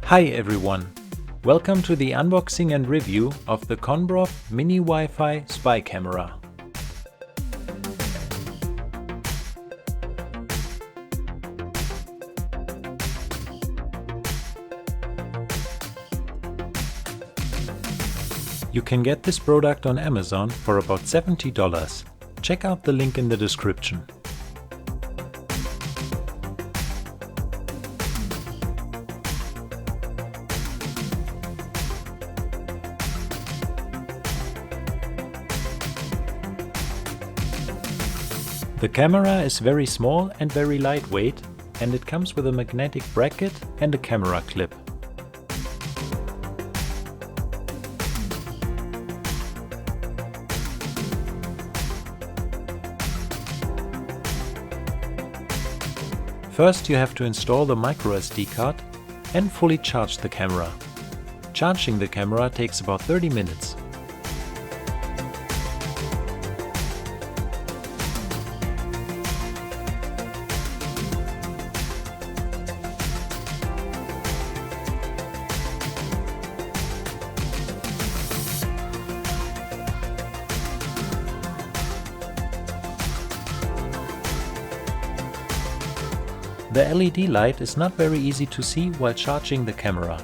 Hi everyone! Welcome to the unboxing and review of the Conbrov Mini Wi-Fi Spy Camera. You can get this product on Amazon for about $70. Check out the link in the description. The camera is very small and very lightweight, and it comes with a magnetic bracket and a camera clip. First you have to install the microSD card and fully charge the camera. Charging the camera takes about 30 minutes. The LED light is not very easy to see while charging the camera.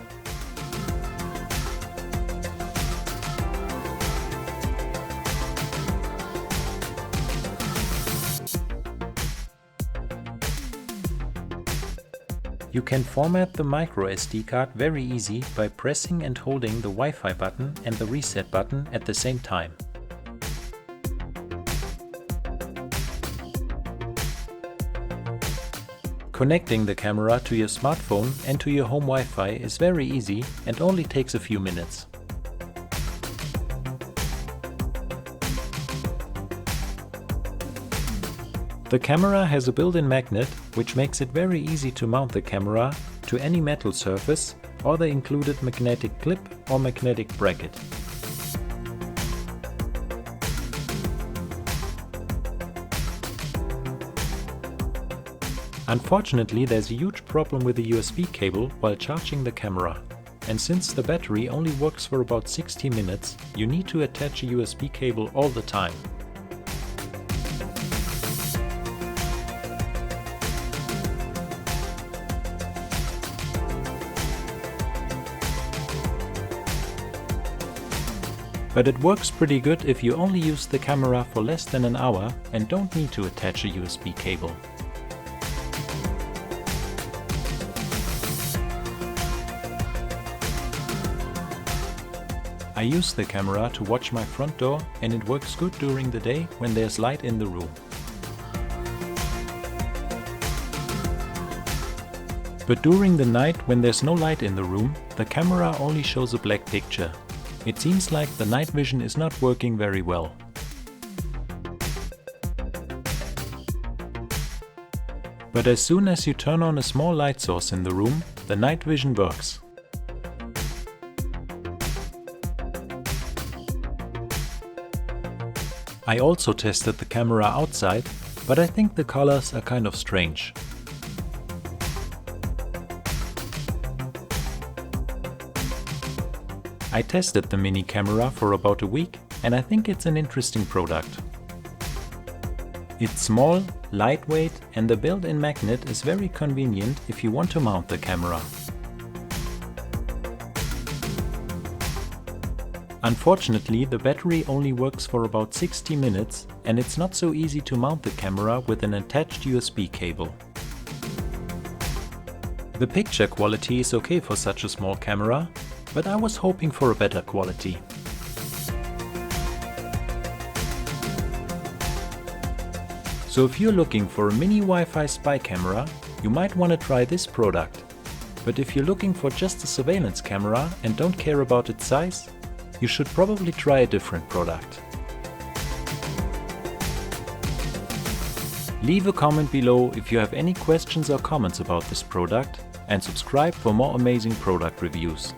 You can format the microSD card very easy by pressing and holding the Wi-Fi button and the reset button at the same time. Connecting the camera to your smartphone and to your home Wi-Fi is very easy and only takes a few minutes. The camera has a built-in magnet, which makes it very easy to mount the camera to any metal surface or the included magnetic clip or magnetic bracket. Unfortunately, there's a huge problem with the USB cable while charging the camera. And since the battery only works for about 60 minutes, you need to attach a USB cable all the time. But it works pretty good if you only use the camera for less than an hour and don't need to attach a USB cable. I use the camera to watch my front door, and it works good during the day when there's light in the room. But during the night when there's no light in the room, the camera only shows a black picture. It seems like the night vision is not working very well. But as soon as you turn on a small light source in the room, the night vision works. I also tested the camera outside, but I think the colors are kind of strange. I tested the mini camera for about a week, and I think it's an interesting product. It's small, lightweight, and the built-in magnet is very convenient if you want to mount the camera. Unfortunately, the battery only works for about 60 minutes, and it's not so easy to mount the camera with an attached USB cable. The picture quality is okay for such a small camera, but I was hoping for a better quality. So if you're looking for a mini Wi-Fi spy camera, you might want to try this product. But if you're looking for just a surveillance camera and don't care about its size, you should probably try a different product. Leave a comment below if you have any questions or comments about this product, and subscribe for more amazing product reviews.